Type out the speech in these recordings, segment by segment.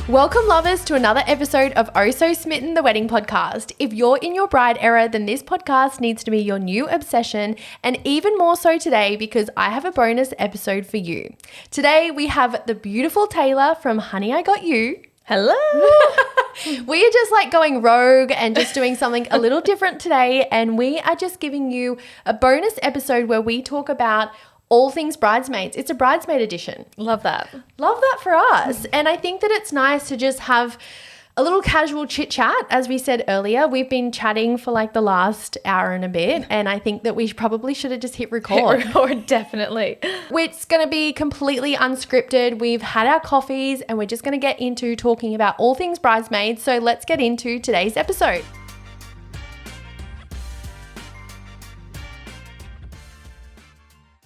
Welcome, lovers, to another episode of Oh So Smitten, the wedding podcast. If you're in your bride era, then this podcast needs to be your new obsession, and even more so today because I have a bonus episode for you. Today, we have the beautiful Taylor from Honey, I Got You. Hello. We are just like going rogue and just doing something a little different today, and we are just giving you a bonus episode where we talk about all things bridesmaids. It's a bridesmaid edition. Love that. Love that for us. And I think that it's nice to just have a little casual chit chat. As we said earlier, we've been chatting for like the last hour and a bit, and I think that we probably should have just hit record. Hit record, definitely. It's going to be completely unscripted. We've had our coffees and we're just going to get into talking about all things bridesmaids. So let's get into today's episode.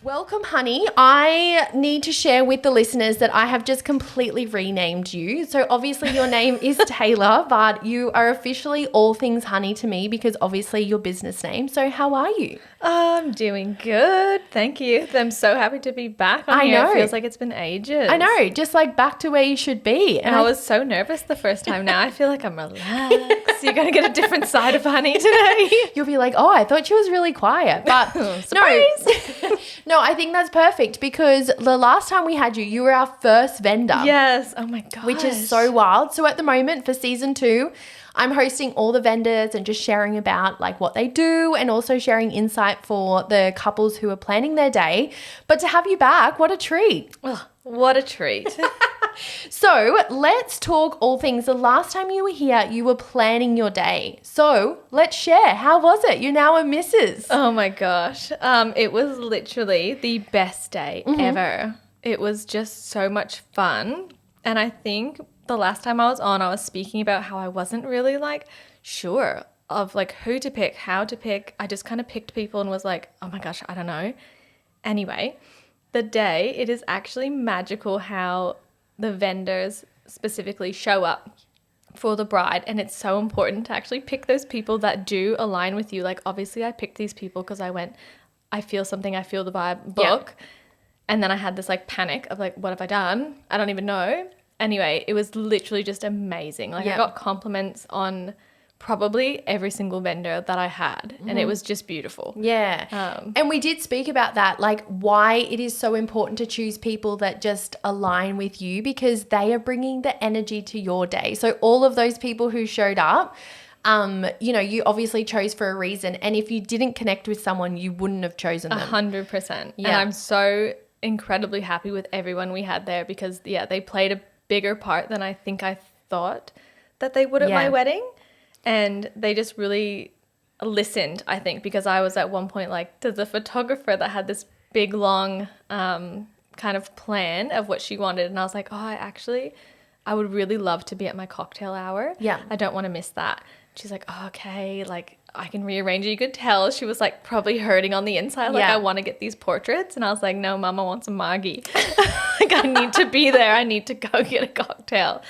Welcome, honey. I need to share with the listeners that I have just completely renamed you. So obviously your name is Taylor, but you are officially all things honey to me because obviously your business name. So how are you? I'm doing good. Thank you. I'm so happy to be back on here. I know. It feels like it's been ages. I know, just like back to where you should be. And I was so nervous the first time. Now I feel like I'm relaxed. You're going to get a different side of Honey today. You'll be like, oh, I thought she was really quiet. But no, I think that's perfect because the last time we had you, you were our first vendor. Yes. Oh my gosh. Which is so wild. So at the moment for season 2, I'm hosting all the vendors and just sharing about like what they do and also sharing insight for the couples who are planning their day. But to have you back, what a treat. Oh, what a treat. So let's talk all things. The last time you were here, you were planning your day. So let's share. How was it? You're now a Mrs. Oh my gosh. It was literally the best day ever. It was just so much fun. And I think the last time I was speaking about how I wasn't really like sure of like who to pick, how to pick. I just kind of picked people and was like, oh my gosh, I don't know. Anyway, the day, it is actually magical how the vendors specifically show up for the bride, and it's so important to actually pick those people that do align with you. Like obviously I picked these people because I feel something, I feel the vibe book. Yeah. And then I had this like panic of like, what have I done? I don't even know. Anyway, it was literally just amazing. Like I got compliments on probably every single vendor that I had, and it was just beautiful. Yeah. And we did speak about that, like why it is so important to choose people that just align with you because they are bringing the energy to your day. So all of those people who showed up, you obviously chose for a reason. And if you didn't connect with someone, you wouldn't have chosen them. 100%. Yeah. And I'm so incredibly happy with everyone we had there because, they played a bigger part than I think I thought that they would at my wedding. And they just really listened, I think, because I was at one point like to the photographer that had this big, long kind of plan of what she wanted. And I was like, I would really love to be at my cocktail hour. Yeah. I don't want to miss that. She's like, oh, okay, like I can rearrange it. You could tell she was like probably hurting on the inside. Like, I want to get these portraits. And I was like, no, Mama wants a margie. Like, I need to be there. I need to go get a cocktail.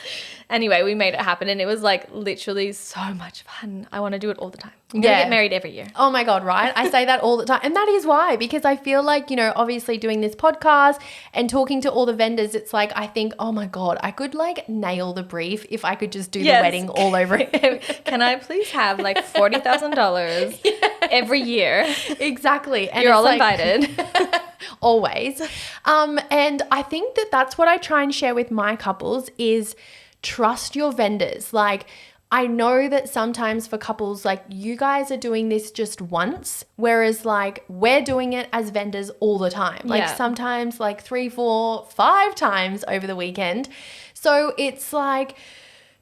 Anyway, we made it happen, and it was like literally so much fun. I want to do it all the time. I'm gonna get married every year. Oh my God, right? I say that all the time. And that is why, because I feel like, obviously doing this podcast and talking to all the vendors, it's like, I think, oh my God, I could like nail the brief if I could just do the wedding all over again. Can I please have like $40,000 every year? Exactly. And you're all invited. Always. And I think that that's what I try and share with my couples is trust your vendors. Like, I know that sometimes for couples, like you guys are doing this just once, whereas like we're doing it as vendors all the time. Like sometimes like 3, 4, 5 times over the weekend. So it's like,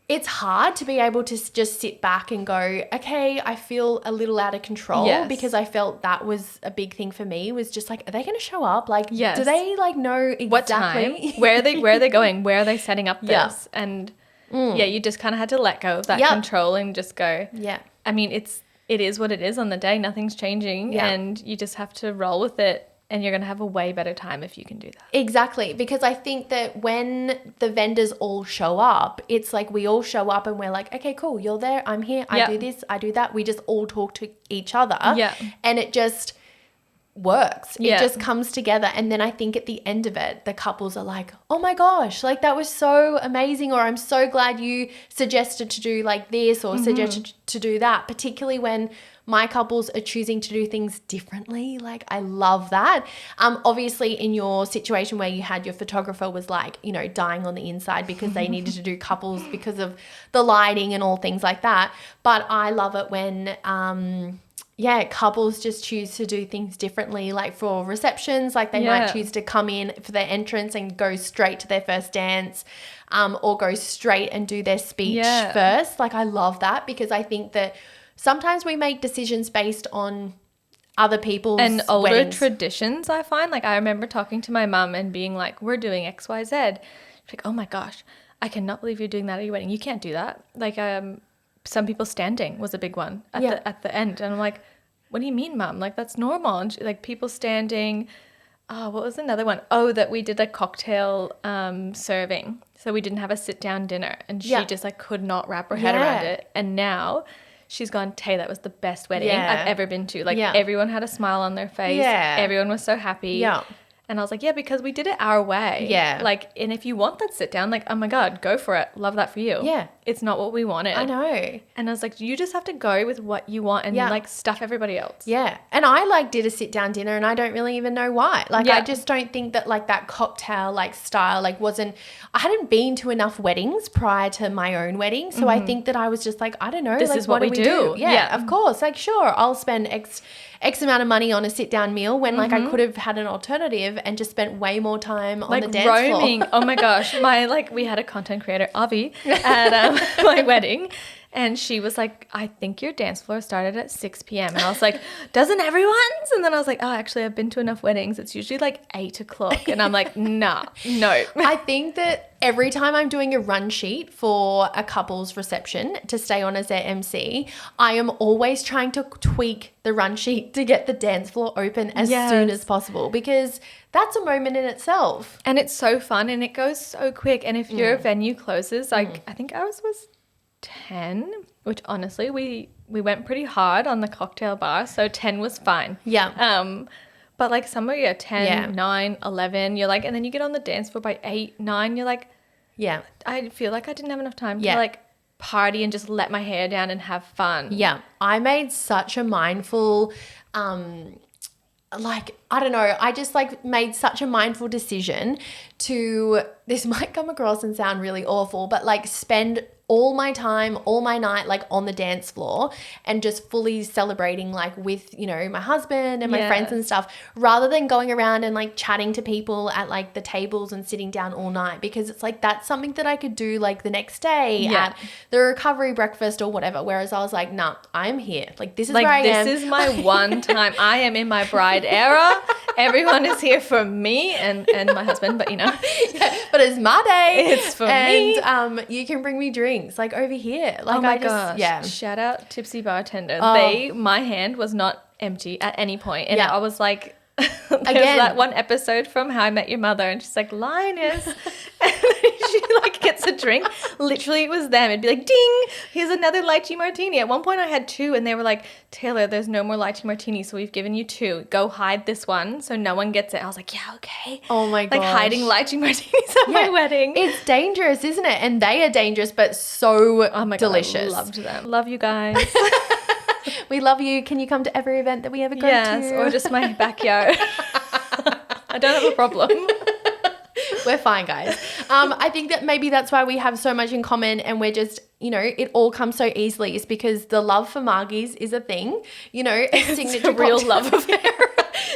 it's hard to be able to just sit back and go, okay, I feel a little out of control because I felt that was a big thing for me was just like, are they going to show up? Like, do they like know exactly what time? Where are they going? Where are they setting up this? And you just kind of had to let go of that control and just go. Yeah. I mean, it is what it is on the day. Nothing's changing and you just have to roll with it. And you're going to have a way better time if you can do that. Exactly. Because I think that when the vendors all show up, it's like we all show up and we're like, okay, cool, you're there, I'm here, I do this, I do that. We just all talk to each other. Yeah. And it just works. Yeah. It just comes together. And then I think at the end of it, the couples are like, oh my gosh, like that was so amazing. Or I'm so glad you suggested to do like this or suggested to do that, particularly when my couples are choosing to do things differently. Like I love that. Obviously in your situation where you had your photographer was like, you know, dying on the inside because they needed to do couples because of the lighting and all things like that. But I love it when, couples just choose to do things differently. Like for receptions, like they might choose to come in for their entrance and go straight to their first dance, or go straight and do their speech first. Like I love that because I think that sometimes we make decisions based on other people's and older weddings. traditions, I find. Like I remember talking to my mum and being like, we're doing XYZ. She's like, oh my gosh, I cannot believe you're doing that at your wedding. You can't do that. Like some people standing was a big one at the end. And I'm like, what do you mean, mum? Like that's normal. And like people standing. Oh, what was another one? Oh, that we did a cocktail serving. So we didn't have a sit down dinner and she just like could not wrap her head around it. And now she's gone, Tay, that was the best wedding I've ever been to. Like everyone had a smile on their face. Yeah. Everyone was so happy. Yeah. And I was like, yeah, because we did it our way. Yeah. Like, and if you want that sit down, like, oh my God, go for it. Love that for you. Yeah. It's not what we wanted. I know. And I was like, you just have to go with what you want and like stuff everybody else. Yeah. And I like did a sit down dinner and I don't really even know why. Like, I just don't think that like that cocktail like style like wasn't, I hadn't been to enough weddings prior to my own wedding. So I think that I was just like, I don't know. This like, is what we do. Yeah, of course. Like, sure, I'll spend X amount of money on a sit down meal when like I could have had an alternative and just spent way more time on the dance roaming. floor. Oh my gosh. We had a content creator, Avi, at my wedding. And she was like, I think your dance floor started at 6 p.m. And I was like, doesn't everyone's? And then I was like, oh, actually, I've been to enough weddings. It's usually like 8 o'clock. And I'm like, no. I think that every time I'm doing a run sheet for a couple's reception to stay on as their MC, I am always trying to tweak the run sheet to get the dance floor open as soon as possible because that's a moment in itself. And it's so fun and it goes so quick. And if your venue closes, like I think ours was 10, which honestly we went pretty hard on the cocktail bar, so 10 was fine. But like somewhere 10 9 11 you're like, and then you get on the dance floor by 8 9 you're like, I feel like I didn't have enough time to like party and just let my hair down and have fun. I made such a mindful I just like made such a mindful decision to, this might come across and sound really awful, but like spend all my time, all my night, like on the dance floor and just fully celebrating like with, you know, my husband and my friends and stuff, rather than going around and like chatting to people at like the tables and sitting down all night, because it's like, that's something that I could do like the next day at the recovery breakfast or whatever. Whereas I was like, nah, I'm here. Like, this is like, where I am. This is my one time. I am in my bride era. Everyone is here for me and my husband, but you know. But it's my day. It's for me. And you can bring me drinks like over here. Like, oh my gosh. Shout out Tipsy Bartender. My hand was not empty at any point. And I was like, there's that one episode from How I Met Your Mother and she's like, Linus. And she like gets a drink. Literally it was them. It'd be like, ding, here's another lychee martini. At one point I had 2 and they were like, Taylor, there's no more lychee martinis, so we've given you 2. Go hide this one so no one gets it. I was like, yeah, okay. Oh my gosh. Like hiding lychee martinis at my wedding. It's dangerous, isn't it? And they are dangerous but so delicious. God, I loved them. Love you guys. We love you. Can you come to every event that we ever go to? Yes, or just my backyard. I don't have a problem. We're fine, guys. I think that maybe that's why we have so much in common and we're just, you know, it all comes so easily is because the love for Margies is a thing, you know, a signature a real love affair.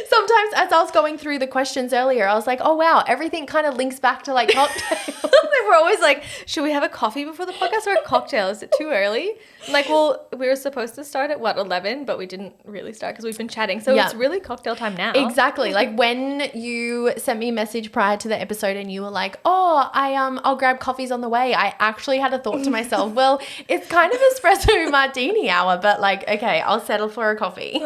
Sometimes as I was going through the questions earlier, I was like, oh, wow, everything kind of links back to like cocktails. We're always like, should we have a coffee before the podcast or a cocktail? Is it too early? I'm like, well, we were supposed to start at 11, but we didn't really start because we've been chatting. So it's really cocktail time now. Exactly. Like when you sent me a message prior to the episode and you were like, oh, I'll grab coffees on the way. I actually had a thought to myself, well, it's kind of espresso martini hour, but like, okay, I'll settle for a coffee.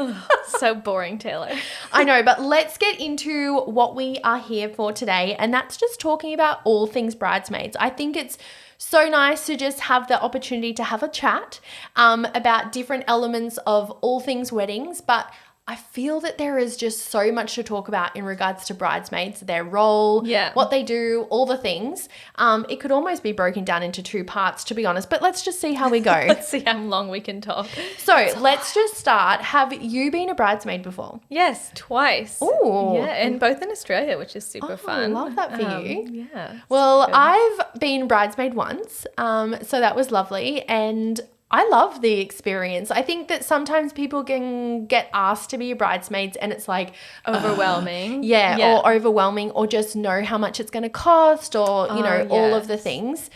So boring, Taylor. I know, but let's get into what we are here for today. And that's just talking about all things bridesmaids. I think it's so nice to just have the opportunity to have a chat about different elements of all things weddings. But I feel that there is just so much to talk about in regards to bridesmaids, their role, what they do, all the things. It could almost be broken down into 2 parts, to be honest, but let's just see how we go. Let's see how long we can talk. So let's just start. Have you been a bridesmaid before? Yes, twice. Oh. Yeah, and both in Australia, which is super fun. I love that for you. Yeah. Well, I've been bridesmaid once, so that was lovely, and I love the experience. I think that sometimes people can get asked to be a bridesmaids and it's like overwhelming. Or overwhelming, or just know how much it's going to cost, or, all of the things,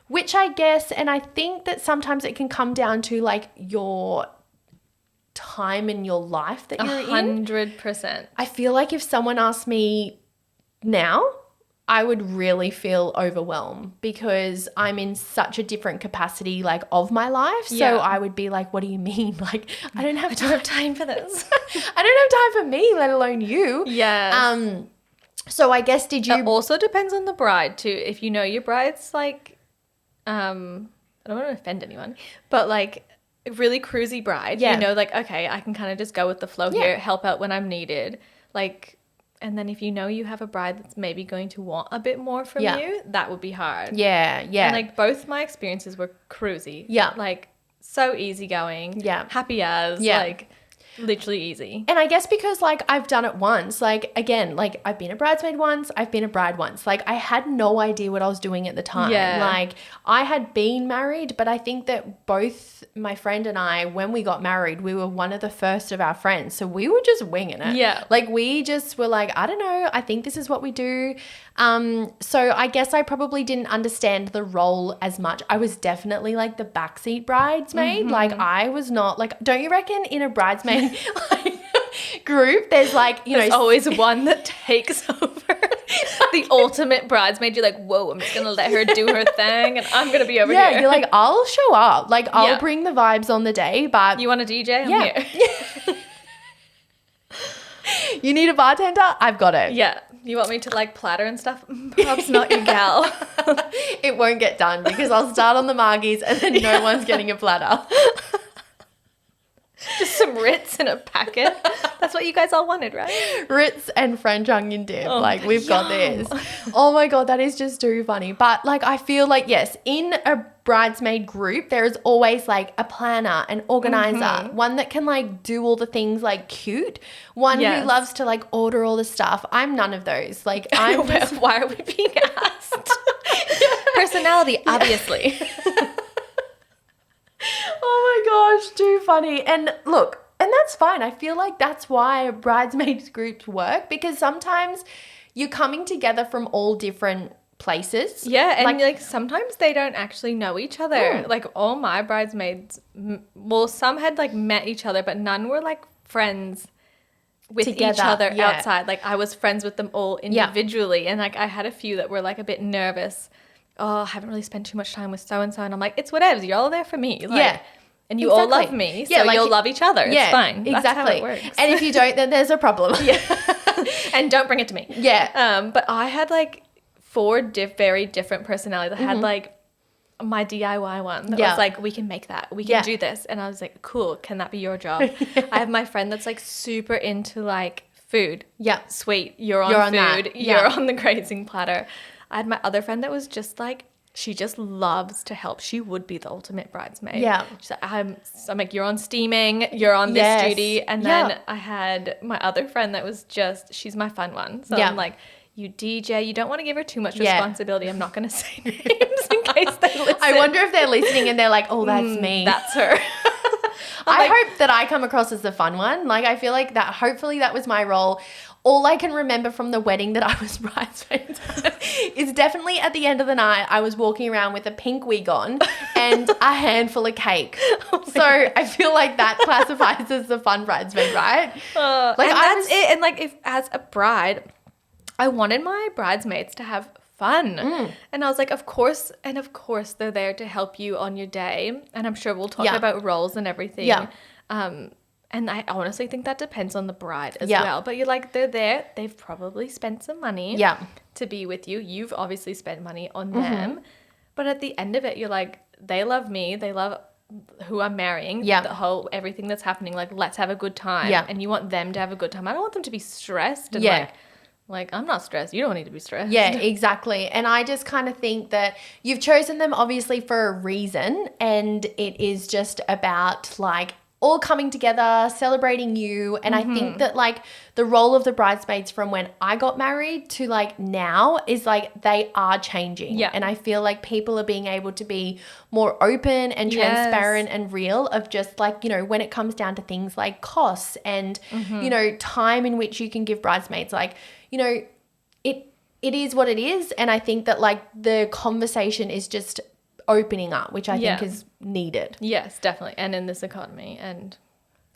which I guess, and I think that sometimes it can come down to like your time in your life that you're in. 100%. I feel like if someone asked me now, I would really feel overwhelmed because I'm in such a different capacity like of my life. So I would be like, what do you mean? Like, I don't have time for this. I don't have time for me, let alone you. Yeah. So I guess it also depends on the bride too. If you know your bride's like, I don't want to offend anyone, but like a really cruisy bride, like, okay, I can kind of just go with the flow here, help out when I'm needed. Like, and then if you know you have a bride that's maybe going to want a bit more from you, that would be hard. Yeah. And like both my experiences were cruisy. Yeah. Like so easygoing. Yeah. Happy as. Yeah. Like literally easy. And I guess because like I've done it once, like again, like I've been a bridesmaid once, I've been a bride once. Like I had no idea what I was doing at the time. Yeah. Like I had been married, but I think that both my friend and I, when we got married, we were one of the first of our friends. So we were just winging it. Yeah. Like we just were like, I don't know, I think this is what we do. So I guess I probably didn't understand the role as much. I was definitely like the backseat bridesmaid. Like I was not like, don't you reckon in a bridesmaid like group, there's like, there's always one that takes over. The ultimate bridesmaid. You're like, whoa, I'm just going to let her do her thing and I'm going to be over here. Yeah, you're like, I'll show up. Like, I'll bring the vibes on the day, but... You want a DJ? I'm here. You need a bartender? I've got it. Yeah. You want me to like platter and stuff? Perhaps not your gal. It won't get done because I'll start on the margies and then no one's getting a platter. Just some Ritz in a packet. That's what you guys all wanted, right? Ritz and French onion dip. Like, we've got this. Oh my God, that is just too funny. But like, I feel like, yes, in a bridesmaid group, there is always like a planner, an organizer, one that can like do all the things like cute, one who loves to like order all the stuff. I'm none of those. Like, I'm just... Why are we being asked? Personality, obviously. Oh my gosh, too funny. And look, and that's fine. I feel like that's why bridesmaids groups work, because sometimes you're coming together from all different places. Yeah, and like sometimes they don't actually know each other. Like all my bridesmaids, well, some had like met each other, but none were like friends with each other outside. Like I was friends with them all individually, and like I had a few that were like a bit nervous. Oh, I haven't really spent too much time with so-and-so. And I'm like, it's whatever. You're all there for me. Like, and you all love me. So like, you'll love each other. It's fine. Exactly. That's how it works. And if you don't, then there's a problem. And don't bring it to me. Yeah. But I had like 4 very different personalities. I had like my DIY one that was like, we can make that. We can do this. And I was like, cool. Can that be your job? I have my friend that's like super into like food. Yeah. Sweet. You're on food. That. You're on the grazing platter. I had my other friend that was just like, she just loves to help. She would be the ultimate bridesmaid. Yeah. She's like, I'm like, you're on steaming, you're on this duty. And then I had my other friend that was just, she's my fun one. So I'm like, you DJ, you don't want to give her too much responsibility. I'm not going to say names in case they listen. I wonder if they're listening and they're like, oh, that's me. That's her. I hope that I come across as the fun one. Like, I feel like that, hopefully that was my role. All I can remember from the wedding that I was bridesmaid is definitely at the end of the night, I was walking around with a pink wig on and a handful of cake. So I feel like that classifies as the fun bridesmaid, right? Like, and that's it. And like, if as a bride, I wanted my bridesmaids to have fun. And I was like, of course they're there to help you on your day. And I'm sure we'll talk about roles and everything. Yeah. And I honestly think that depends on the bride as well. But you're like, they're there. They've probably spent some money to be with you. You've obviously spent money on them. But at the end of it, you're like, they love me. They love who I'm marrying, Yeah. the whole everything that's happening, like let's have a good time. Yeah. And you want them to have a good time. I don't want them to be stressed and Yeah. like I'm not stressed. You don't need to be stressed. Yeah, exactly. And I just kind of think that you've chosen them obviously for a reason, and it is just about like all coming together, celebrating you. And I think that like the role of the bridesmaids from when I got married to like now is like they are changing. Yeah. And I feel like people are being able to be more open and transparent and real of just like, you know, when it comes down to things like costs and, you know, time in which you can give bridesmaids, like, you know, it is what it is. And I think that like the conversation is just opening up, which I think is needed. Yes, definitely. And in this economy and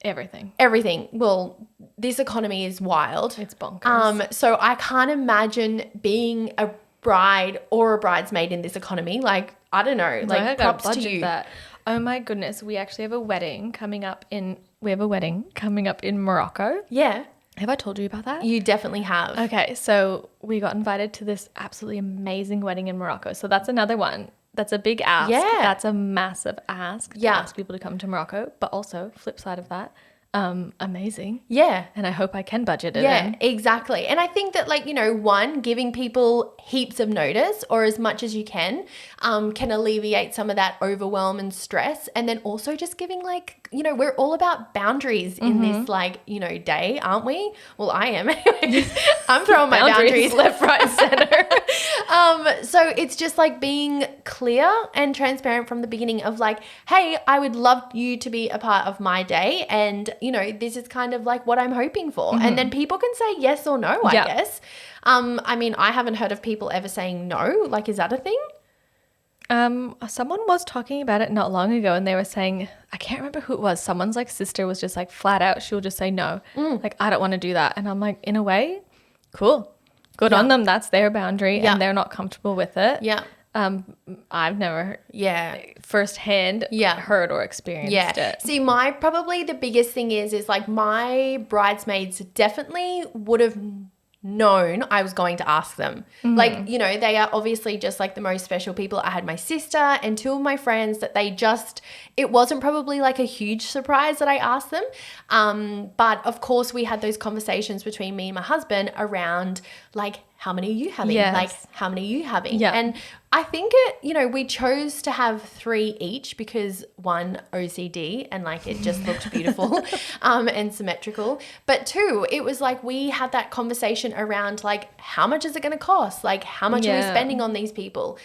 everything. Everything. Well, this economy is wild. It's bonkers. So I can't imagine being a bride or a bridesmaid in this economy. Like, I don't know, like props to you. That. Oh my goodness. We actually have a wedding coming up in Morocco. Yeah. Have I told you about that? You definitely have. Okay, so we got invited to this absolutely amazing wedding in Morocco. So that's another one. That's a big ask. Yeah. That's a massive ask to Yeah. ask people to come to Morocco. But also, flip side of that, amazing. Yeah. And I hope I can budget it Yeah, in. exactly. And I think that like, you know, one, giving people heaps of notice or as much as you can alleviate some of that overwhelm and stress. And then also just giving like, you know, we're all about boundaries in this like, you know, day, aren't we? Well, I am anyways. I'm throwing my boundaries left, right, center. So it's just like being clear and transparent from the beginning of like, hey, I would love you to be a part of my day. And, you know, this is kind of like what I'm hoping for. And then people can say yes or no, I guess. I mean, I haven't heard of people ever saying no. Like, is that a thing? Someone was talking about it not long ago and they were saying, I can't remember who it was. Someone's like sister was just like flat out. She'll just say no. Like, I don't want to do that. And I'm like, in a way, cool. Good on them. That's their boundary and they're not comfortable with it. Yeah. I've never firsthand heard or experienced it. See, probably the biggest thing is like my bridesmaids definitely would have known I was going to ask them. Like, you know, they are obviously just like the most special people. I had my sister and two of my friends that it wasn't probably like a huge surprise that I asked them. But of course we had those conversations between me and my husband around like, how many are you having? Yes. Like, how many are you having? Yeah. And I think we chose to have 3 each because one, OCD, and like it just looked beautiful and symmetrical. But 2, it was like we had that conversation around like, how much is it going to cost? Like, how much are we spending on these people?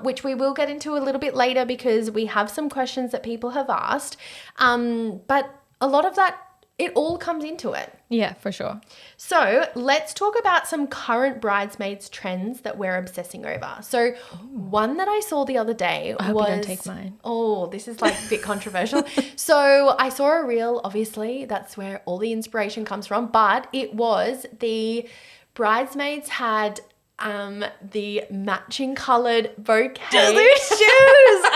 Which we will get into a little bit later because we have some questions that people have asked. But a lot of that, it all comes into it. Yeah, for sure. So let's talk about some current bridesmaids trends that we're obsessing over. So one that I saw the other day I hope you don't take mine. Oh, this is like a bit controversial. So I saw a reel, obviously, that's where all the inspiration comes from, but it was the bridesmaids had the matching colored bouquet. Their shoes.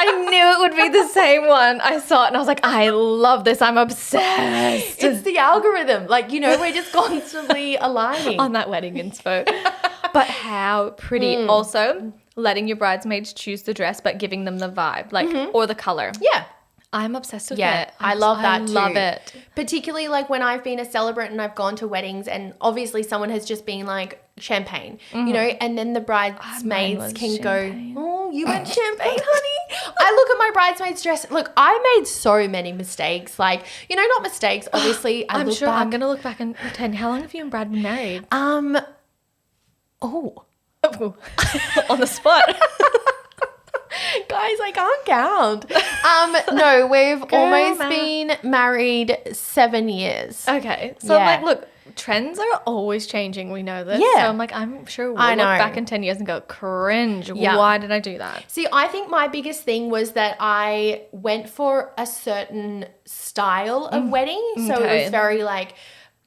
I knew it would be the same one. I saw it and I was like, I love this. I'm obsessed. It's the algorithm. Like, you know, we're just constantly aligning. On that wedding inspo. But how pretty. Also, letting your bridesmaids choose the dress, but giving them the vibe, like, or the color. Yeah. I'm obsessed with Yeah, it. I love that too. I love it. Particularly like when I've been a celebrant and I've gone to weddings and obviously someone has just been like champagne, you know, and then the bridesmaids can champagne. go, oh, you went champagne, honey. I look at my bridesmaid's dress. Look, I made so many mistakes. Like, you know, not mistakes. Obviously, I'm sure I'm going to look back and pretend. How long have you and Brad been married? Oh. On the spot. Guys, I can't count. No, we've almost been married 7 years. Okay. So I'm like, look, trends are always changing. We know this. Yeah. So I'm like, I'm sure we'll look back in 10 years and go, cringe. Yeah. Why did I do that? See, I think my biggest thing was that I went for a certain style of wedding. So it was very like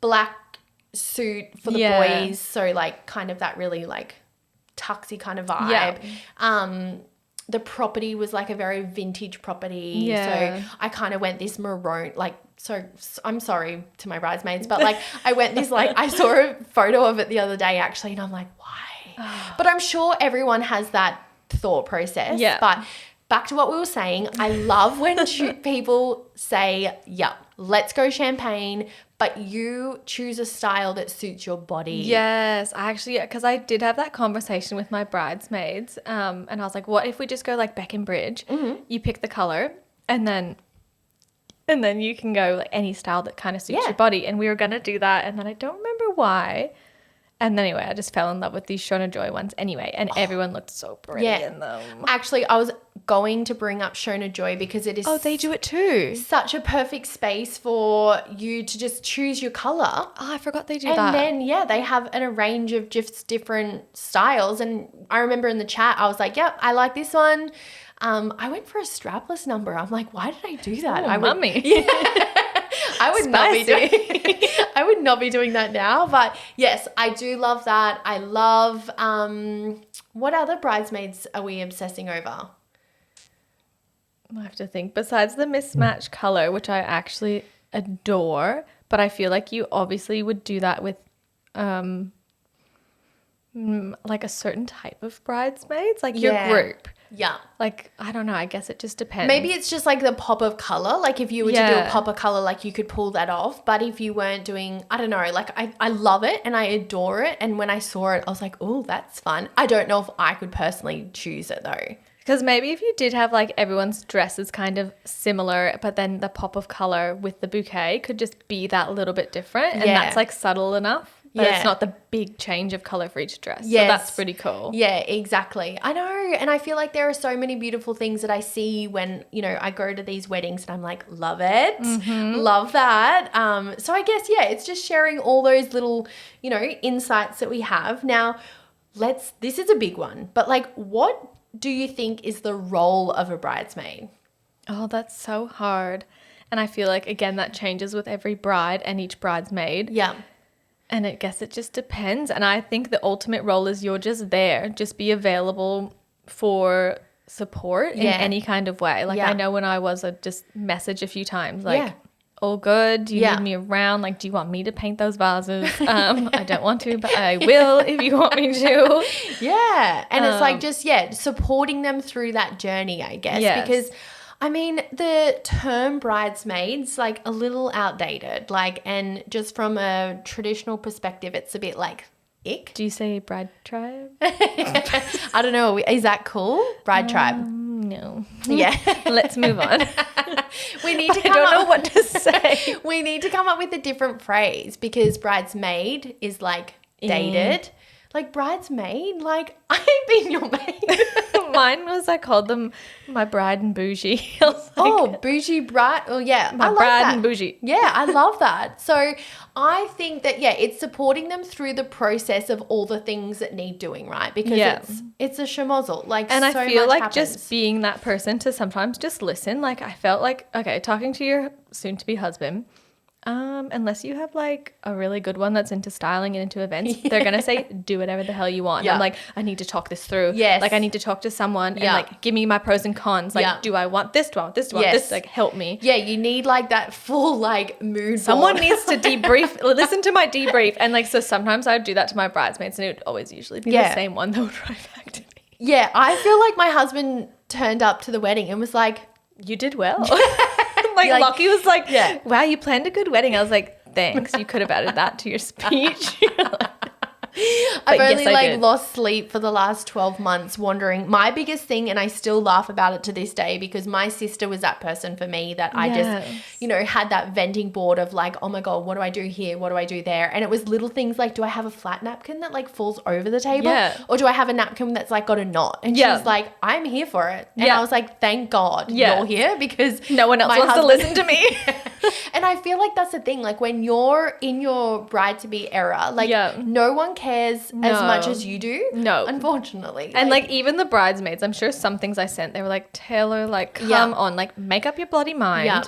black suit for the boys. So like kind of that really like tuxy kind of vibe. Yeah. The property was like a very vintage property. Yeah. So I kind of went this maroon, like, so I'm sorry to my bridesmaids, but like I went this, like, I saw a photo of it the other day actually, and I'm like, why? But I'm sure everyone has that thought process. Yeah. But back to what we were saying. I love when people say, yeah, let's go champagne, but you choose a style that suits your body. Yes, I actually, because I did have that conversation with my bridesmaids, and I was like, what if we just go like Beck and Bridge? You pick the color, and then you can go like any style that kind of suits your body. And we were gonna do that, and then I don't remember why. And anyway, I just fell in love with these Shona Joy ones anyway, and everyone looked so pretty in them. Actually, I was going to bring up Shona Joy because it is they do it too. Such a perfect space for you to just choose your color. Oh, I forgot they do and that. And then, they have a range of just different styles. And I remember in the chat, I was like, yep, I like this one. I went for a strapless number. I'm like, why did I do that? Mummy. I would not be doing I would not be doing that now. But yes, I do love that. I love what other bridesmaids are we obsessing over? I have to think. Besides the mismatched color, which I actually adore, but I feel like you obviously would do that with like a certain type of bridesmaids, like your group. Yeah. Like, I don't know. I guess it just depends. Maybe it's just like the pop of color. Like if you were to do a pop of color, like you could pull that off. But if you weren't doing, I don't know, like I love it and I adore it. And when I saw it, I was like, oh, that's fun. I don't know if I could personally choose it though. Because maybe if you did have like everyone's dress is kind of similar, but then the pop of color with the bouquet could just be that little bit different. And that's like subtle enough. But it's not the big change of color for each dress. Yes. So that's pretty cool. Yeah, exactly. I know. And I feel like there are so many beautiful things that I see when, I go to these weddings and I'm like, love it. Love that. So I guess, it's just sharing all those little, insights that we have. Now, this is a big one, but like, what do you think is the role of a bridesmaid? Oh, that's so hard. And I feel like, again, that changes with every bride and each bridesmaid. Yeah. And I guess it just depends. And I think the ultimate role is you're just there. Just be available for support in any kind of way. Like I know when I was, I just message a few times like, all good? Do you need me around? Like, do you want me to paint those vases? I don't want to, but I will if you want me to. Yeah. And it's like just, supporting them through that journey, I guess. Yes. Because I mean, the term bridesmaids, like a little outdated, like, and just from a traditional perspective, it's a bit like ick. Do you say bride tribe? I don't know. Is that cool? Bride tribe? No. Yeah. Let's move on. We need to I don't know what to say. We need to come up with a different phrase because bridesmaid is like dated. Like bridesmaid, like I ain't been your maid. Mine was, I called them my bride and bougie. Bougie bride. Oh yeah, my bride and bougie. Yeah, I love that. So I think that it's supporting them through the process of all the things that need doing, right? Because it's a schmozzle. Like, and so I feel much like happens. just being that person to sometimes just listen. Like I felt like, okay, talking to your soon-to-be husband. Unless you have like a really good one that's into styling and into events, they're going to say, do whatever the hell you want. I'm like, I need to talk this through. Yes. Like I need to talk to someone and like, give me my pros and cons. Like, do I want this? Do I want this? Do I want this? Like, help me. Yeah. You need like that full like mood. Someone needs to debrief, listen to my debrief. And like, so sometimes I would do that to my bridesmaids and it would always usually be the same one that would write back to me. Yeah. I feel like my husband turned up to the wedding and was like, you did well. Like Lockie was like, wow, you planned a good wedding. I was like, thanks. You could have added that to your speech. I've only lost sleep for the last 12 months wondering. My biggest thing, and I still laugh about it to this day because my sister was that person for me that I just, had that venting board of like, oh my God, what do I do here? What do I do there? And it was little things like, do I have a flat napkin that like falls over the table? Yeah. Or do I have a napkin that's like got a knot? And she was like, I'm here for it. And I was like, thank God you're here because no one else wants to listen to me. And I feel like that's the thing. Like when you're in your bride-to-be era, like no one cares as much as you do. No. Unfortunately. And like even the bridesmaids, I'm sure some things I sent, they were like, Taylor, like come on, like make up your bloody mind. Yeah.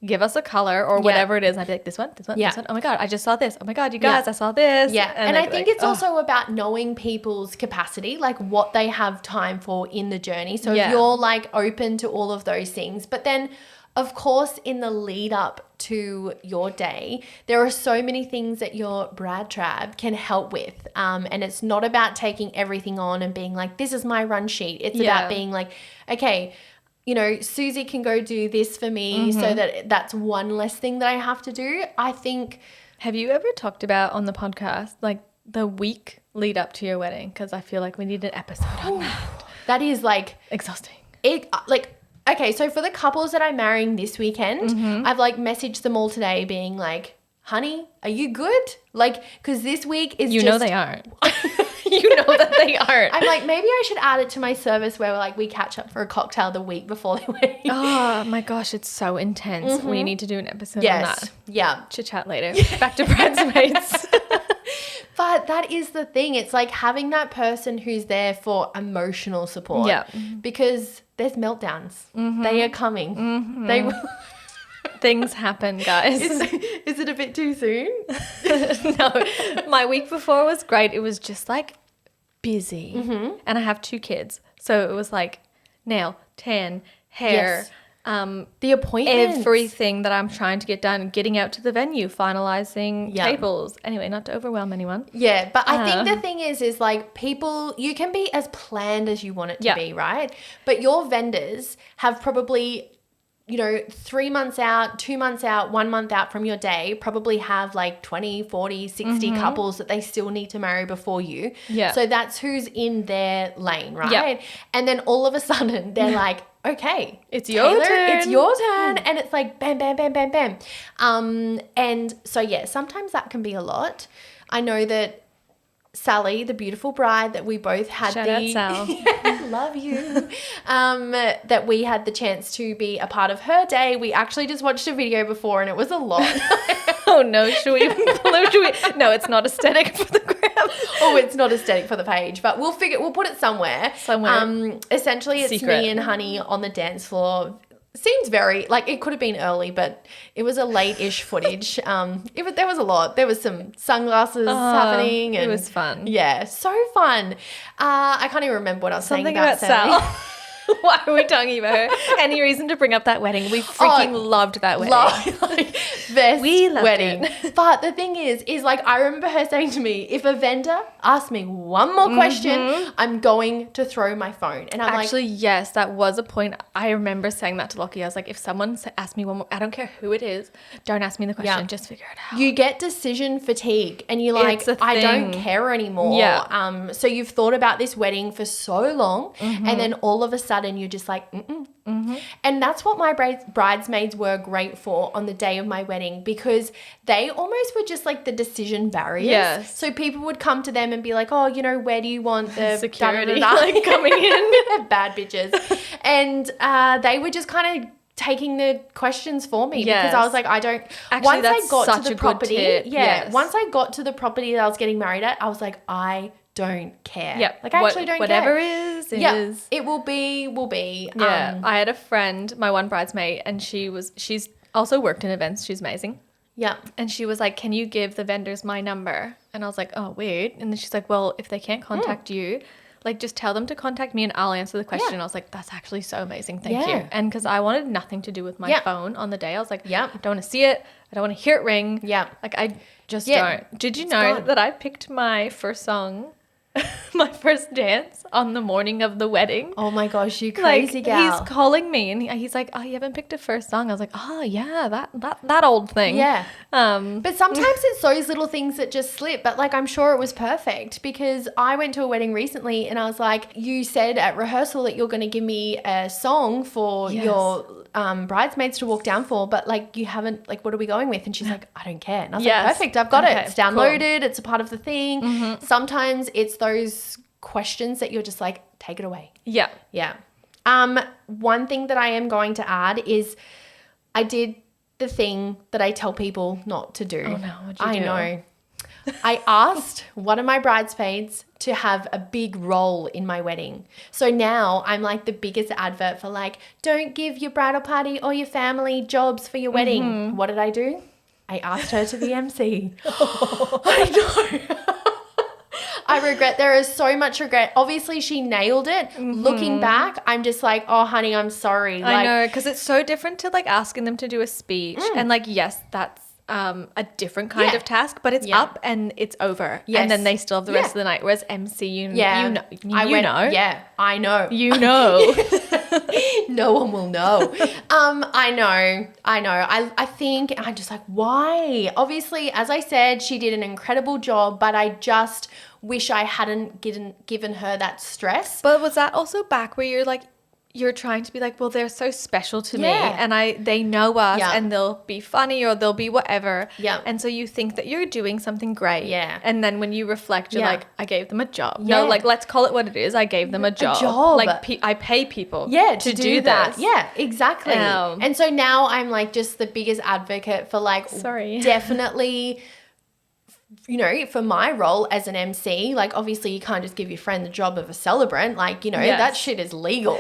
Give us a color or whatever it is. And I'd be like, this one, this one, this one. Oh my God, I just saw this. Oh my God, you guys, I saw this. Yeah. And I think it's also about knowing people's capacity, like what they have time for in the journey. So if you're like open to all of those things, but then of course, in the lead up to your day, there are so many things that your bride tribe can help with. And it's not about taking everything on and being like, this is my run sheet. It's about being like, okay, you know, Susie can go do this for me so that that's one less thing that I have to do. I think. Have you ever talked about on the podcast, like the week lead up to your wedding? Because I feel like we need an episode on that. That is like Exhausting. Okay, so for the couples that I'm marrying this weekend, I've like messaged them all today being like, honey, are you good? Like, because this week is You know they aren't. You know that they aren't. I'm like, maybe I should add it to my service where like we catch up for a cocktail the week before the wedding. Oh my gosh, it's so intense. We need to do an episode on that. Yeah. Chit chat later. Back to bridesmaids. But that is the thing. It's like having that person who's there for emotional support. Yeah. Because there's meltdowns. They are coming. They will. Things happen, guys. Is it a bit too soon? No, my week before was great. It was just like busy. And I have 2 kids. So it was like nail, tan, hair, The appointments. everything that I'm trying to get done, getting out to the venue, finalizing tables. Anyway, not to overwhelm anyone. Yeah, but I think the thing is like people, you can be as planned as you want it to be, right? But your vendors have probably, you know, 3 months out, 2 months out, 1 month out from your day, probably have like 20, 40, 60 couples that they still need to marry before you. Yeah. So that's who's in their lane, right? Yep. And then all of a sudden they're like, okay, It's your turn. It's your turn. And it's like bam, bam, bam, bam, bam. And so, yeah, sometimes that can be a lot. I know that Sally, the beautiful bride that we both had Shout out, Sal. love you. That we had the chance to be a part of her day. We actually just watched a video before and it was a lot. Oh no, should we? No, it's not aesthetic for the gram. Oh, it's not aesthetic for the page, but we'll put it somewhere. Essentially it's Secret. me and Honey on the dance floor. Seems very, like, it could have been early, but it was a late-ish footage. There was a lot. There was some sunglasses happening. And it was fun. Yeah, so fun. I can't even remember what I was saying Something about about Sally. Sal. Why are we talking about her? Any reason to bring up that wedding? We freaking loved that wedding. Best We loved wedding. But the thing is like, I remember her saying to me, if a vendor asks me one more question, I'm going to throw my phone. And I'm Actually, yes, that was a point. I remember saying that to Lockie. I was like, if someone asks me one more, I don't care who it is, don't ask me the question. Just figure it out. you get decision fatigue and you're like, It's a I don't thing. care anymore. Yeah. So you've thought about this wedding for so long and then all of a sudden you're just like, And that's what my bridesmaids were great for on the day of my wedding, because they almost were just like the decision barriers. Yes. So people would come to them and be like, oh, you know, where do you want the Security, da-da-da-da? like, coming in. Bad bitches. And they were just kind of taking the questions for me because Yes. I was like, I don't. Actually, once that's I got such to a the good property, tip. Yes. once I got to the property that I was getting married at, I was like, I don't care. Yep. Like, I actually don't whatever care. is. Yeah, it will be. Yeah. I had a friend, my one bridesmaid, and she's also worked in events. She's amazing. Yeah. And she was like, can you give the vendors my number? And I was like, oh, weird. And then she's like, well, if they can't contact you, like, just tell them to contact me and I'll answer the question. Yeah. And I was like, that's actually so amazing. Thank Yeah. you. And because I wanted nothing to do with my phone on the day. I was like, Yeah. I don't want to see it. I don't want to hear it ring. Yeah. Like, I just Yeah. don't. Did you know gone. that I picked my first song, my first dance on the morning of the wedding? Oh my gosh, you crazy Like, gal. he's calling me and he's like, oh, you haven't picked a first song. I was like, oh yeah, that old thing. Yeah. But But sometimes it's those little things that just slip. But like, I'm sure it was perfect because I went to a wedding recently and I was like, you said at rehearsal that you're going to give me a song for Yes. your bridesmaids to walk down for, but like, you haven't, like, what are we going with? And she's like, I don't care. And I was Yes. like, perfect. I've got Okay, it. It's downloaded. It's a part of the thing. Sometimes it's those questions that you're just like, take it away. yeah. Yeah. One thing that I am going to add is I did the thing that I tell people not to do. Oh no, what'd you I do? know. I asked one of my bridesmaids to have a big role in my wedding. So now I'm like the biggest advert for like, don't give your bridal party or your family jobs for your wedding. What did I do? I asked her to be MC. I know. I regret. There is so much regret. Obviously, she nailed it. Looking back, I'm just like, oh, honey, I'm sorry. I Like, know, because it's so different to like asking them to do a speech. And like, yes, that's a different kind Yeah. of task, but it's Yeah. up and it's over. Yes. And then they still have the rest Yeah. of the night. Whereas MC, you know. Yeah, Yeah, I know. Yeah, I know. You know. No one will know. I know. I think I'm just like, why? Obviously, as I said, she did an incredible job, but I just wish I hadn't given her that stress. But was that also back where you're like, you're trying to be like, well, they're so special to me, Yeah. and they know us, Yeah. and they'll be funny or they'll be whatever. Yeah. And so you think that you're doing something great. Yeah. And then when you reflect, you're Yeah. like, I gave them a job. Yeah. No, like, let's call it what it is. I gave them a job. job. Like, I pay people. To do that. this. Yeah, exactly. Um, And so now I'm like just the biggest advocate for like, Sorry. definitely, you know, for my role as an MC, like obviously you can't just give your friend the job of a celebrant. Like, you know, Yes. that shit is legal.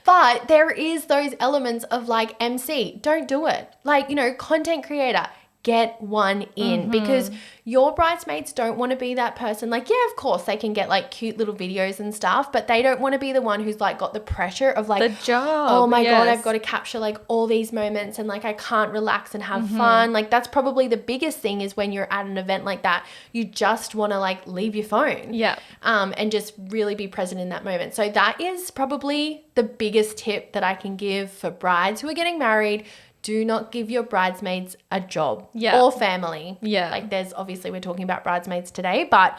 But there is those elements of like MC, don't do it. Like, you know, content creator, get one in because your bridesmaids don't want to be that person. Like, yeah, of course they can get like cute little videos and stuff, but they don't want to be the one who's like got the pressure of like, The job. oh my God, yes. I've got to capture like all these moments and like I can't relax and have fun. Like that's probably the biggest thing is when you're at an event like that, you just want to like leave your phone. Yeah. And just really be present in that moment. So that is probably the biggest tip that I can give for brides who are getting married. Do not give your bridesmaids a job or family. Yeah. Like there's obviously we're talking about bridesmaids today, but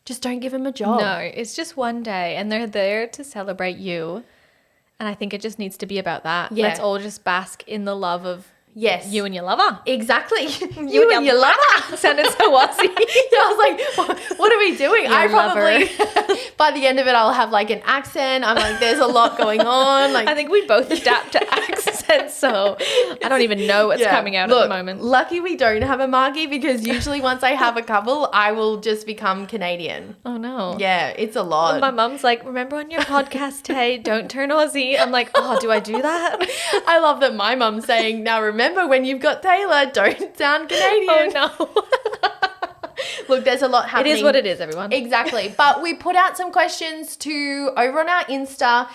just don't give them a job. No, it's just one day and they're there to celebrate you. And I think it just needs to be about that. Yeah. Let's all just bask in the love of Yes. you and your lover. Exactly. You and your lover. Sounded so Aussie. Yeah, I was like, what are we doing? Your I probably, by the end of it, I'll have like an accent. I'm like, there's a lot going on. Like, I think we both adapt to accents, so I don't even know what's coming out at the moment. Lucky we don't have a Margie because usually once I have a couple, I will just become Canadian. Oh no. Yeah, it's a lot. My mum's like, remember on your podcast, Tay, don't turn Aussie. I'm like, oh, do I do that? I love that my mum's saying, now remember when you've got Taylor, don't sound Canadian. Oh no. Look, there's a lot happening. It is what it is, everyone. Exactly. But we put out some questions over on our Insta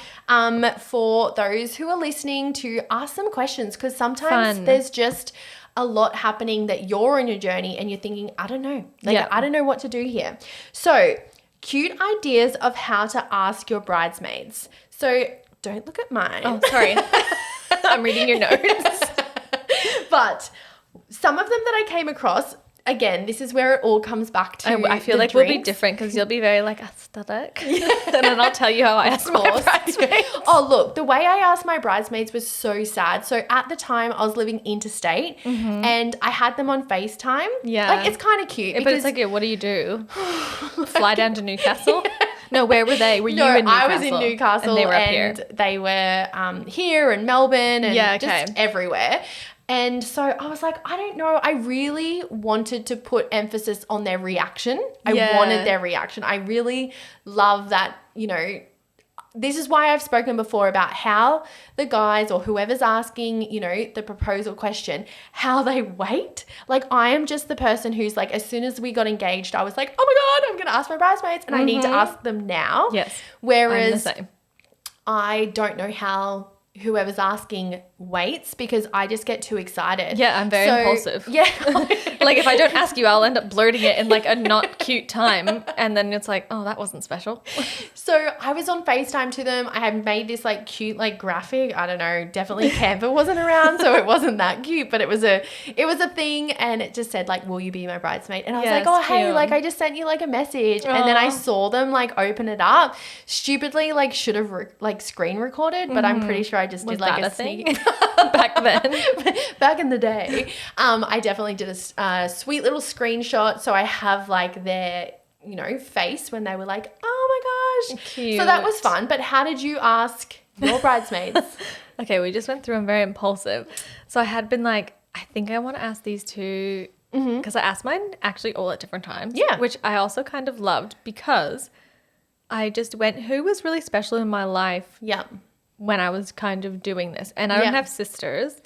for those who are listening to ask some questions because sometimes there's just a lot happening that you're on your journey and you're thinking, I don't know. Like, I don't know what to do here. So cute ideas of how to ask your bridesmaids. So don't look at mine. Oh, sorry. I'm reading your notes. But some of them that I came across, again, this is where it all comes back to I feel the like we'll be drinks. different because you'll be very like aesthetic. And then I'll tell you how I asked my bridesmaids. Oh, look, the way I asked my bridesmaids was so sad. So at the time I was living interstate and I had them on FaceTime. Yeah. Like it's kind of cute. But it's like, what do you do? Fly down to Newcastle? No, where were they? Were you in Newcastle? I was in Newcastle and they were up here. They were here in Melbourne and just everywhere. And so I was like, I don't know. I really wanted to put emphasis on their reaction. I wanted their reaction. I really love that, you know, this is why I've spoken before about how the guys or whoever's asking, you know, the proposal question, how they wait. Like I am just the person who's like, as soon as we got engaged, I was like, oh my God, I'm going to ask my bridesmaids and I need to ask them now. Yes. Whereas I'm the same. I don't know how whoever's asking waits because I just get too excited. Yeah, I'm very impulsive. Yeah. Like if I don't ask you, I'll end up blurting it in like a not cute time. And then it's like, oh, that wasn't special. So I was on FaceTime to them. I had made this like cute like graphic. I don't know, definitely Canva wasn't around, so it wasn't that cute, but it was a thing and it just said like, will you be my bridesmaid? And I was like, oh, hey, like I just sent you like a message. And then I saw them like open it up. Stupidly like should have like screen recorded, but I'm pretty sure I just did like a thing sneak back then. Back in the day. I definitely did a sweet little screenshot. So I have like their, you know, face when they were like, oh my gosh. Cute. So that was fun. But how did you ask your bridesmaids? Okay, we just went through them very impulsive. So I had been like, I think I want to ask these two because I asked mine actually all at different times. Yeah. Which I also kind of loved because I just went, who was really special in my life Yeah. when I was kind of doing this. And I don't have sisters,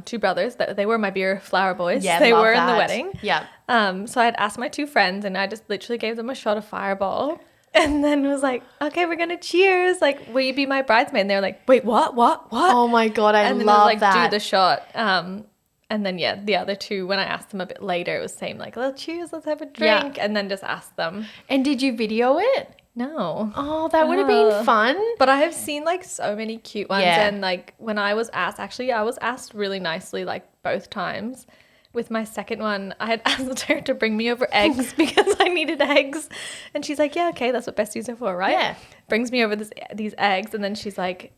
two brothers. They were my beer flower boys. Yeah, they love were in the that. wedding. Yeah. So I had asked my two friends and I just literally gave them a shot of Fireball. And then was like, okay, we're going to cheers. Like, will you be my bridesmaid? And they were like, wait, what? Oh my God, I and then love it was like, that. do the shot. And then, the other two, when I asked them a bit later, it was saying like, well, cheers, let's have a drink. And then just ask them. And did you video it? No. Oh, that would have been fun. But I have seen like so many cute ones. Yeah. And like when I was asked, actually, I was asked really nicely like both times. With my second one, I had asked her to bring me over eggs because I needed eggs. And she's like, yeah, okay, that's what besties are for, right? Yeah. Brings me over these eggs. And then she's like,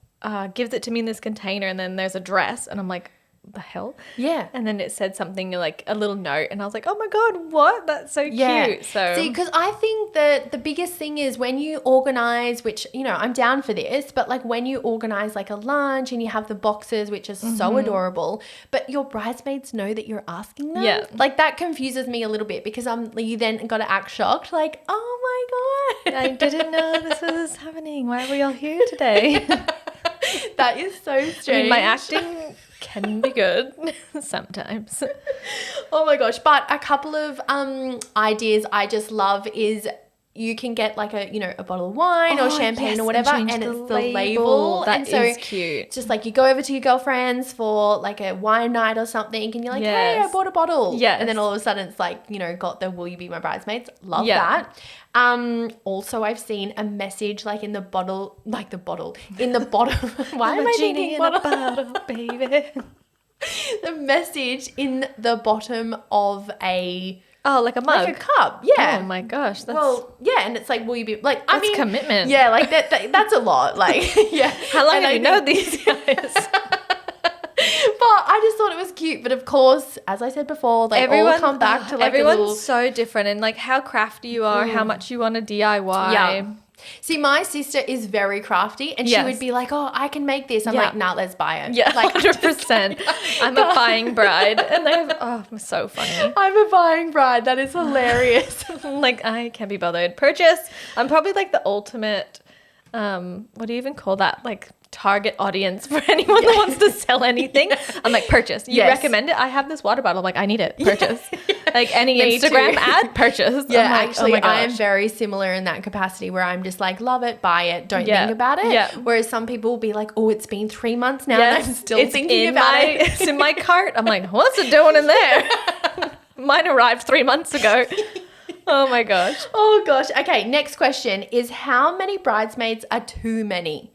gives it to me in this container. And then there's a dress. And I'm like, the hell? Yeah. And then it said something like a little note. And I was like, oh my God, what? That's so cute. So see, because I think that the biggest thing is when you organize, which, you know, I'm down for this, but like when you organize like a lunch and you have the boxes, which is so adorable, but your bridesmaids know that you're asking them. Yeah. Like that confuses me a little bit because you then got to act shocked. Like, oh my God. I didn't know this was happening. Why are we all here today? That is so strange. I mean, my acting can be good sometimes. Oh my gosh. But a couple of ideas I just love is you can get like a bottle of wine or champagne or whatever, and it's the label. That and so is cute. just like you go over to your girlfriends for like a wine night or something and you're like, hey, I bought a bottle. Yes. And then all of a sudden it's like, got the will you be my bridesmaids? Love Yeah. that. Also I've seen a message like in the bottom. Why am I thinking in a bottle? bottle, baby? The message in the bottom of a Oh, like a mug. like a cup. Yeah. Oh my gosh, that's and it's like, will you be like? that's commitment. Yeah, like that's a lot. Like, yeah. How long And have I you known think- these guys? But I just thought it was cute. But of course, as I said before, they all come back to like everyone's a little. so different, and like how crafty you are, how much you want to DIY. Yeah. See, my sister is very crafty, and she Yes. would be like, "Oh, I can make this." I'm Yeah. like, "Nah, let's buy it." Yeah, like 100%. I'm a buying bride, and they're so funny. I'm a buying bride. That is hilarious. Like I can't be bothered. Purchase. I'm probably like the ultimate. What do you even call that? Like target audience for anyone that wants to sell anything. I'm like, purchase. You Yes. recommend it? I have this water bottle. I'm like, I need it. Purchase. Like any Me Instagram too. ad, purchase. Yeah, I'm like, actually, oh my I am gosh. very similar in that capacity where I'm just like, love it, buy it, don't Yeah. think about it. Yeah. Whereas some people will be like, oh, it's been 3 months now Yes, and I'm still it's thinking in about my, it. It's in my cart. I'm like, what's it doing in there? Mine arrived 3 months ago. Oh my gosh. Oh gosh. Okay, next question is how many bridesmaids are too many?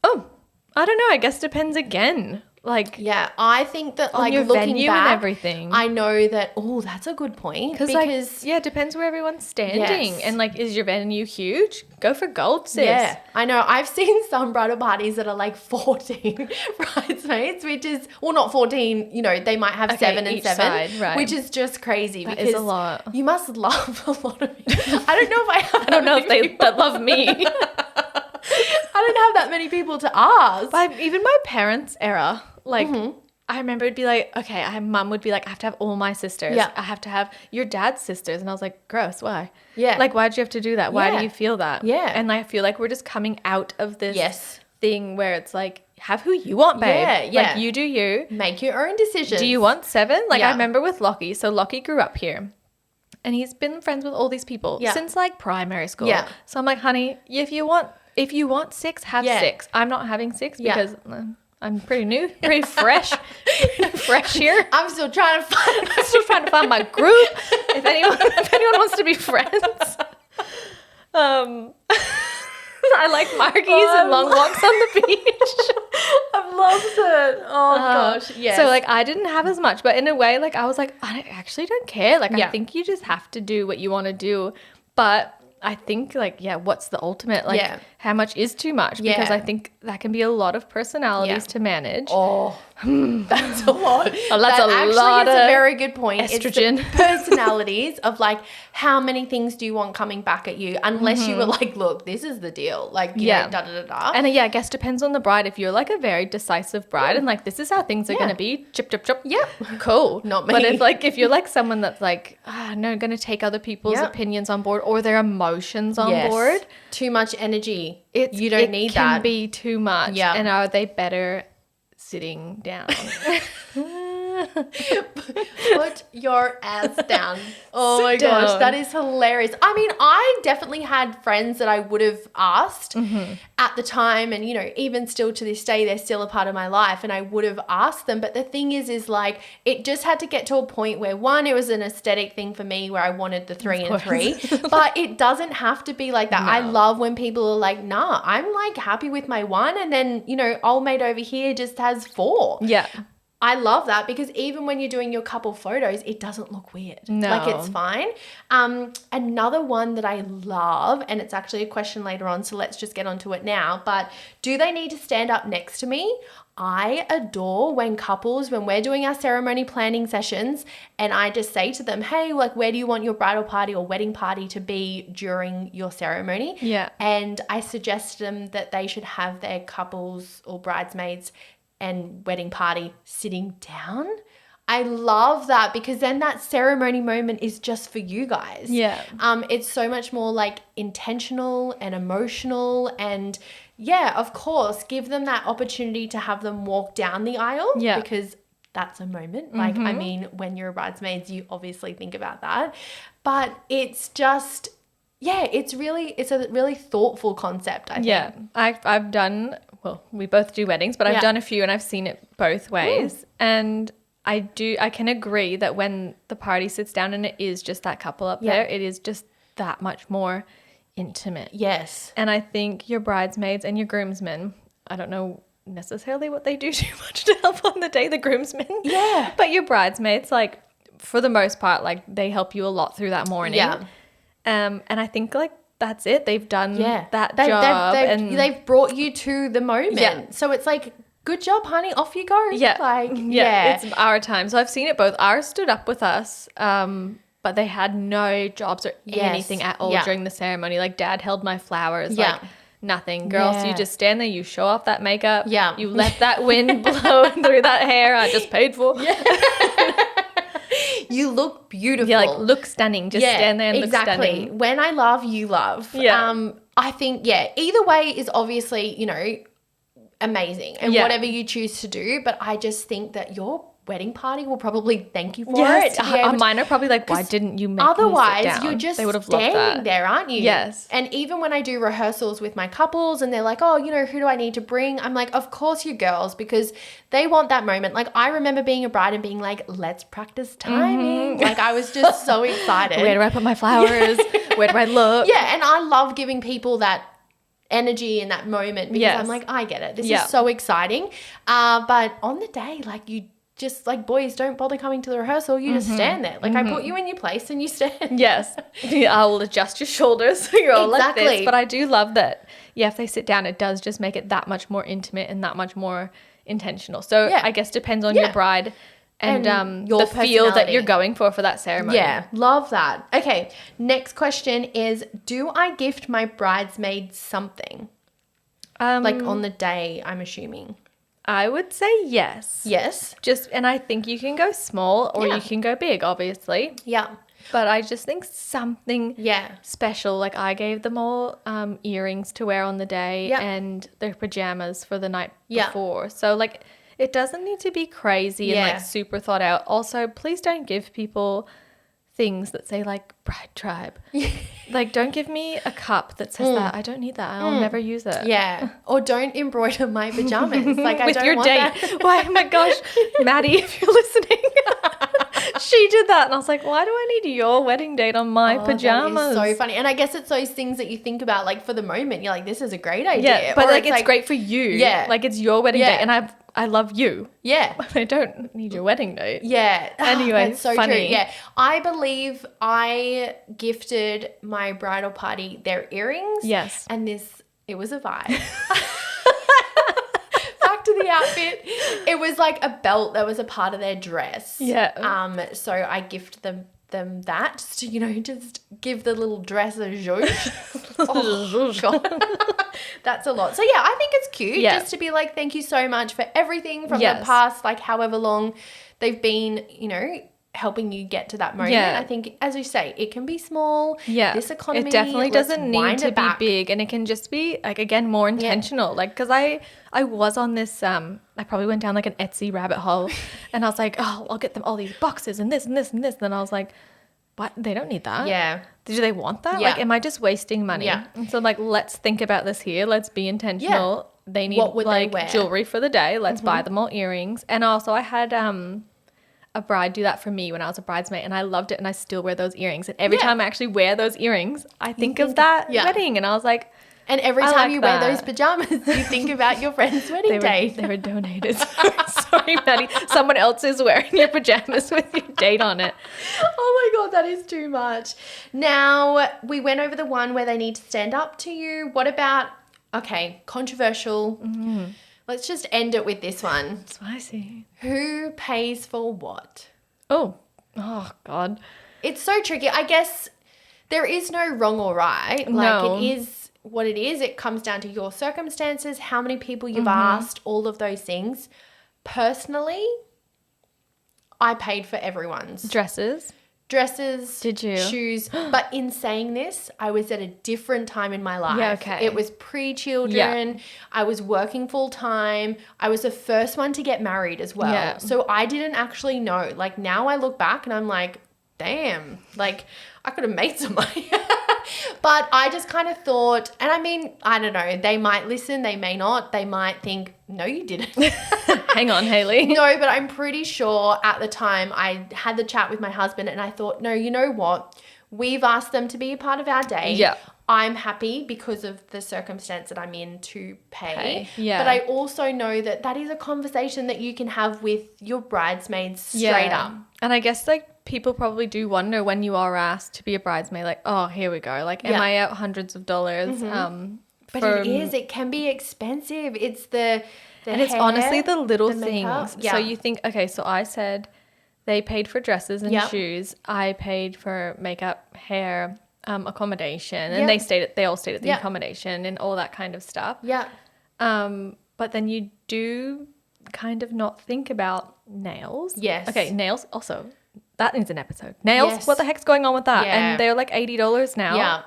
Oh, I don't know. I guess depends again. Like, Yeah, I think that on like your looking venue back, and everything. I know that, oh, that's a good point. Because it depends where everyone's standing. Yes. And like, is your venue huge? Go for gold, sis. yeah, I know. I've seen some bridal parties that are like 14 bridesmaids, which is, well, not 14, they might have 7 and each 7, side, right. which is just crazy. That because is a lot. You must love a lot of people. I don't know if I have I don't know if they that love me. I don't have that many people to ask. But even my parents' era, like, I remember it'd be like, okay, mum would be like, I have to have all my sisters. Yeah. I have to have your dad's sisters. And I was like, gross, why? Yeah. Like, why'd you have to do that? Why Yeah. do you feel that? Yeah. And I feel like we're just coming out of this Yes. thing where it's like, have who you want, babe. Yeah, yeah. Like, you do you. Make your own decisions. Do you want 7? Like, Yeah. I remember with Lockie. So Lockie grew up here. And he's been friends with all these people Yeah. since like primary school. Yeah. So I'm like, honey, if you want 6, have Yeah. 6. I'm not having 6 Yeah. because I'm pretty new, pretty fresh, fresh here. I'm still trying to find. I'm still trying to find my group. If anyone wants to be friends. I like margies and long walks on the beach. I've loved it. Oh gosh. Yes. So like I didn't have as much, but in a way, like I was like, I actually don't care. Like Yeah. I think you just have to do what you want to do. But I think like, yeah, what's the ultimate? Like Yeah. how much is too much? Because Yeah. I think that can be a lot of personalities Yeah. to manage. Oh, that's a lot. Oh, that's that a actually lot is a of very good point. estrogen. It's the personalities of like how many things do you want coming back at you? Unless you were like, look, this is the deal. Like, you Yeah. know, da da da da. And yeah, I guess depends on the bride. If you're like a very decisive bride and like this is how things are Yeah. going to be, chip chip chip. Yep. Cool. Not But me. if you're like someone that's like, no, going to take other people's Yep. opinions on board or their emotions on Yes. board, Too much energy. it need can that. be too much. Yeah. And are they better sitting down? Put your ass down. Oh my Sit gosh, down. that is hilarious. I mean, I definitely had friends that I would have asked at the time, and even still to this day, they're still a part of my life, and I would have asked them. But the thing is like, it just had to get to a point where, one, it was an aesthetic thing for me where I wanted the 3 and 3, but it doesn't have to be like that. No. I love when people are like, nah, I'm like happy with my 1, and then old mate over here just has 4. Yeah. I love that, because even when you're doing your couple photos, it doesn't look weird. No. Like, it's fine. Another one that I love, and it's actually a question later on, so let's just get onto it now, but do they need to stand up next to me? I adore when we're doing our ceremony planning sessions, and I just say to them, hey, like, where do you want your bridal party or wedding party to be during your ceremony? Yeah. And I suggest to them that they should have their couples or bridesmaids and wedding party sitting down. I love that, because then that ceremony moment is just for you guys. Yeah. It's so much more like intentional and emotional, and yeah, of course, give them that opportunity to have them walk down the aisle. Yeah. Because that's a moment. Like, I mean, when you're a bridesmaid, you obviously think about that, but it's just, yeah, it's a really thoughtful concept, I think. Yeah. I've done, well, we both do weddings, but I've done a few and I've seen it both ways. And I can agree that when the party sits down and it is just that couple up there, it is just that much more intimate. Yes. And I think your bridesmaids and your groomsmen, I don't know necessarily what they do too much to help on the day, the groomsmen. Yeah. But your bridesmaids, like, for the most part, like, they help you a lot through that morning. Yeah. And I think, like, that's it. They've done that They've job. brought you to the moment. Yeah. So it's like, good job, honey. Off you go. Yeah. Like, It's our time. So I've seen it both. Ours stood up with us, but they had no jobs or anything at all during the ceremony. Like, Dad held my flowers. Yeah. Like, nothing. Girls, you just stand there, you show off that makeup. Yeah. You let that wind blow through that hair I just paid for. Yeah. You look beautiful. Yeah, like, look stunning. Just stand there and look stunning. When I love, you love. Yeah. I think, either way is obviously, amazing, and whatever you choose to do. But I just think that your wedding party will probably thank you for it. To be able to- mine are probably like, why didn't you make me sit Otherwise, down? you're just They would have loved standing that. there, aren't you? Yes. And even when I do rehearsals with my couples and they're like, oh, who do I need to bring? I'm like, of course you girls, because they want that moment. Like, I remember being a bride and being like, let's practice timing. Like, I was just so excited. Where do I put my flowers? Where do I look? Yeah, and I love giving people that energy in that moment, because I'm like, I get it. This is so exciting. But on the day, like, you just, like, boys, don't bother coming to the rehearsal. You just stand there. Like, I put you in your place and you stand. Yes. I will adjust your shoulders so you're all like this. Exactly. But I do love that, if they sit down, it does just make it that much more intimate and that much more intentional. So I guess depends on your bride and your the feel that personality. you're going for that ceremony. Yeah, love that. Okay, next question is, do I gift my bridesmaids something? Like, on the day, I'm assuming. I would say yes. Yes. And I think you can go small or you can go big, obviously. Yeah. But I just think something special. Like, I gave them all earrings to wear on the day and their pajamas for the night before. So, like, it doesn't need to be crazy and, like, super thought out. Also, please don't give people things that say, like, Bride Tribe. Like, don't give me a cup that says that. I don't need that. I'll never use it. Yeah. Or don't embroider my pajamas. Like, I With don't your want date. that. Why, oh my gosh, Maddie, if you're listening, she did that. And I was like, why do I need your wedding date on my pajamas? That is so funny. And I guess it's those things that you think about, like, for the moment. You're like, this is a great idea. Yeah, but, Or like, it's great for you. Yeah. Like, it's your wedding date. And I love you. Yeah. I don't need your wedding date. Yeah. Anyway, that's so funny. true. Yeah. I believe I gifted my bridal party their earrings. Yes. And it was a vibe. Back to the outfit. It was like a belt that was a part of their dress. Yeah. So I gifted them that, just to, just give the little dress a zhuzh. Oh, God. That's a lot. So yeah, I think it's cute just to be like, thank you so much for everything from the past, like, however long they've been, helping you get to that moment. Yeah. I think, as you say, it can be small. Yeah. This economy, it definitely let's doesn't need wind to it be back. big, and it can just be like, again, more intentional. Like, because I was on this I probably went down like an Etsy rabbit hole, and I was like, oh, I'll get them all these boxes and this and this and this, and then I was like, what? They don't need that. Yeah. Do they want that? Yeah. Like, am I just wasting money? Yeah. And so, like, let's think about this here. Let's be intentional. They need What would they like wear? jewelry for the day. Let's buy them all earrings. And also, I had a bride do that for me when I was a bridesmaid, and I loved it, and I still wear those earrings. And every time I actually wear those earrings, I think of that wedding, and I was like, And every I time like you wear that. those pajamas, you think about your friend's wedding day. they were donated. Sorry, Maddie. Someone else is wearing your pajamas with your date on it. Oh my God, that is too much. Now, we went over the one where they need to stand up to you. What about, okay, controversial. Let's just end it with this one. Spicy. Who pays for what? Oh God. It's so tricky. I guess there is no wrong or right. Like, No. it is what it is. It comes down to your circumstances, how many people you've asked, all of those things. Personally, I paid for everyone's. Dresses. Dresses, Did you? shoes. But in saying this, I was at a different time in my life. Yeah, okay. It was pre-children. Yeah. I was working full time. I was the first one to get married as well. Yeah. So I didn't actually know. Like, now I look back and I'm like, damn, like I could have made some money. But I just kind of thought, and I mean, I don't know, they might listen, they may not. They might think, no, you didn't. Hang on, Hayley. No, but I'm pretty sure at the time I had the chat with my husband and I thought, no, you know what? We've asked them to be a part of our day. Yeah. I'm happy because of the circumstance that I'm in to pay. Yeah. But I also know that that is a conversation that you can have with your bridesmaids straight up. And I guess like people probably do wonder when you are asked to be a bridesmaid, like, oh, here we go. Like, am Yeah. I out hundreds of dollars? But it can be expensive. It's the And it's hair, honestly the little the makeup. things. Yeah. So you think, okay, so I said they paid for dresses and Yep. shoes. I paid for makeup, hair, accommodation, and Yep. they all stayed at the Yep. accommodation and all that kind of stuff. Yeah. But then you do kind of not think about nails. Yes. Okay, nails also. That needs an episode. Nails, Yes. what the heck's going on with that? Yeah. And they're like $80 now. Yeah.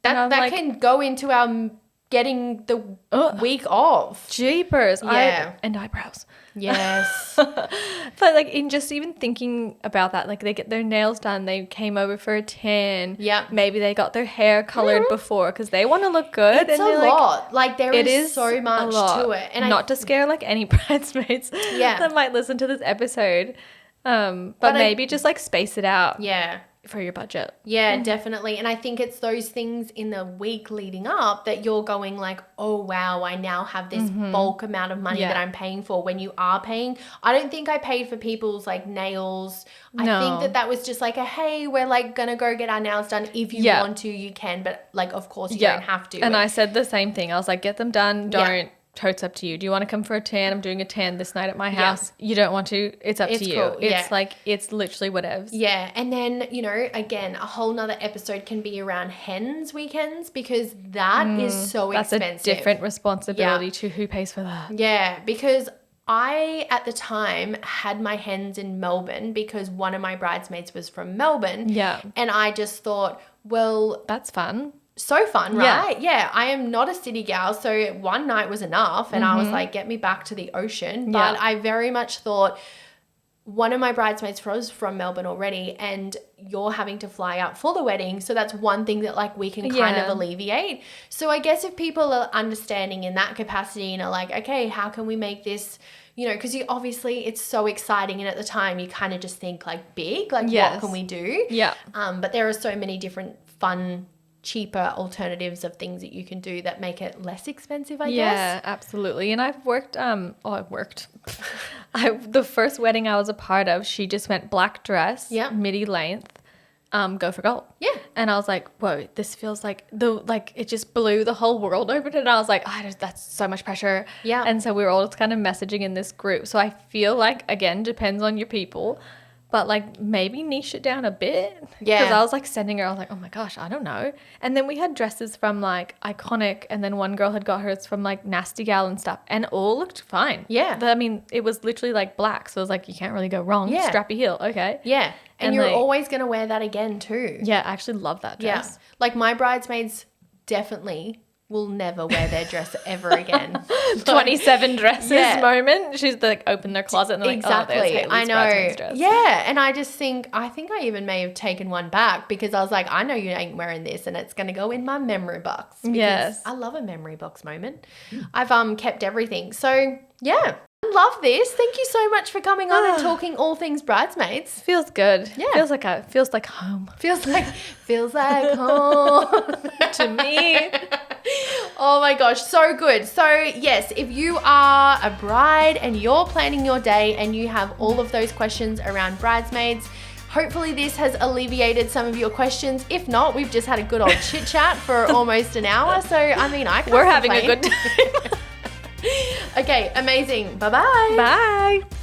And I'm That like, can go into our getting the Ugh. week off. jeepers. Yeah. And eyebrows. Yes. But like in just even thinking about that, like they get their nails done, they came over for a tan. Yep. Maybe they got their hair colored before because they want to look good. It's and they're a like, lot. Like there it is is so a much lot. to it. And not to scare like any bridesmaids Yeah. that might listen to this episode. But I- maybe just like space it out yeah. for your budget. Yeah, definitely. And I think it's those things in the week leading up that you're going like, oh, wow, I now have this bulk amount of money Yeah. that I'm paying for when you are paying. I don't think I paid for people's like nails. I No. think that was just like a, hey, we're like going to go get our nails done. If you Yeah. want to, you can. But like, of course, you don't have to. And I said the same thing. I was like, get them done. Yeah. Don't. Totes up to you. Do you want to come for a tan? I'm doing a tan this night at my Yeah. house. You don't want to? It's up It's to you. cool, It's yeah. like, it's literally whatever. Yeah, and then, you know, again, a whole nother episode can be around hens weekends because that is so That's expensive. a different responsibility to who pays for that. Yeah, because I, at the time, had my hens in Melbourne because one of my bridesmaids was from Melbourne. Yeah. And I just thought, well, That's fun. so fun, Yeah. right? Yeah, I am not a city gal, so one night was enough. And I was like, get me back to the ocean. But Yeah. I very much thought, one of my bridesmaids was from Melbourne already, and you're having to fly out for the wedding. So that's one thing that like we can kind of Yeah. alleviate. So I guess if people are understanding in that capacity and are like, okay, how can we make this, you know, because you obviously it's so exciting, and at the time you kind of just think like big, like what Yes. can we do? Yeah. But there are so many different fun, cheaper alternatives of things that you can do that make it less expensive, I Yeah, guess. absolutely. And I've worked, the first wedding I was a part of, she just went black dress, Yeah. midi length, go for gold. Yeah. And I was like, whoa, this feels like it just blew the whole world open. And I was like, that's so much pressure. Yeah. And so we were all just kind of messaging in this group. So I feel like, again, depends on your people. but like maybe niche it down a bit. Yeah. Because I was like sending her, I was like, oh my gosh, I don't know. And then we had dresses from like Iconic, and then one girl had got hers from like Nasty Gal and stuff, and all looked fine. Yeah. I mean, it was literally like black, so it was like, you can't really go wrong. Yeah. Strappy heel, okay. Yeah. And you're like, always going to wear that again too. yeah, I actually love that dress. Yeah. Like my bridesmaids definitely will never wear their dress ever again. 27 dresses moment. She's like, open their closet and they're exactly. like, oh, there's Hayley's I know. bridesmaid's dress. Yeah. And I just think I even may have taken one back because I was like, I know you ain't wearing this and it's going to go in my memory box. Yes. I love a memory box moment. I've kept everything. So yeah. I love this. Thank you so much for coming on and talking all things bridesmaids. Feels good. Yeah. Feels like home Feels like home to me. Oh my gosh, so good. So yes, if you are a bride and you're planning your day and you have all of those questions around bridesmaids, hopefully this has alleviated some of your questions. If not, we've just had a good old chit chat for almost an hour. So I mean, I can't We're having a complain. good time. Okay, amazing. Bye-bye. Bye.